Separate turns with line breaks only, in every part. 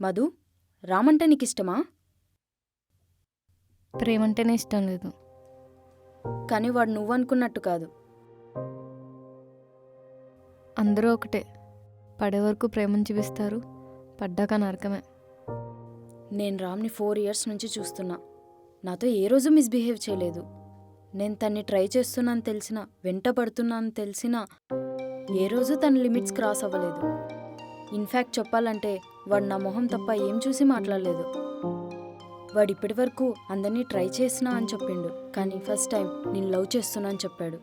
మధు, రామంటే నీకిష్టమా?
ప్రేమంటేనే ఇష్టం లేదు.
కానీ వాడు నువ్వనుకున్నట్టు కాదు.
అందరూ ఒకటే. పడే వరకు ప్రేమను చూపిస్తారు, పడ్డాక నరకమే.
నేను రామ్ని 4 years నుంచి చూస్తున్నా. నాతో ఏ రోజు మిస్బిహేవ్ చేయలేదు. నేను తన్ని ట్రై చేస్తున్నాను తెలిసినా, వెంట పడుతున్నాను తెలిసినా ఏ రోజు తన లిమిట్స్ క్రాస్ అవ్వలేదు. ఇన్ఫ్యాక్ట్ చెప్పాలంటే వాడు నా మొహం తప్ప ఏం చూసి మాట్లాడలేదు. వాడు ఇప్పటి వరకు అందరినీ ట్రై చేసినా అని చెప్పిండు, కానీ ఫస్ట్ టైం నేను లవ్ చేస్తున్నా అని చెప్పాడు.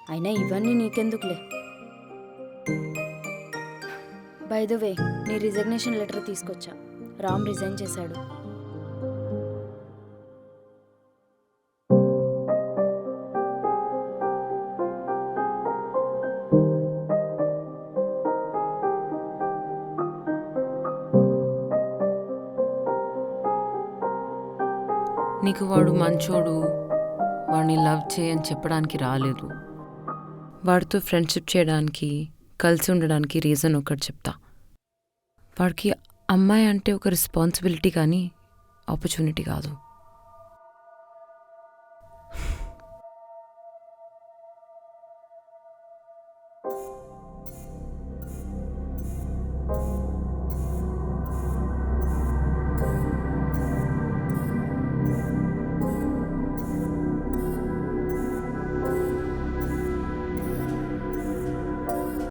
అయినా ఇవన్నీ నీకెందుకులే. బై ద వే, నీ రిజగ్నేషన్ లెటర్ తీసుకొచ్చా. రామ్ రిజైన్ చేశాడు.
నీకు వాడు మంచోడు, వాడిని లవ్ చేయని చెప్పడానికి రాలేదు. వాడితో ఫ్రెండ్షిప్ చేయడానికి, కలిసి ఉండడానికి రీజన్ ఒకటి చెప్తా. వాడికి అమ్మాయి అంటే ఒక రెస్పాన్సిబిలిటీ కానీ ఆపర్చునిటీ కాదు.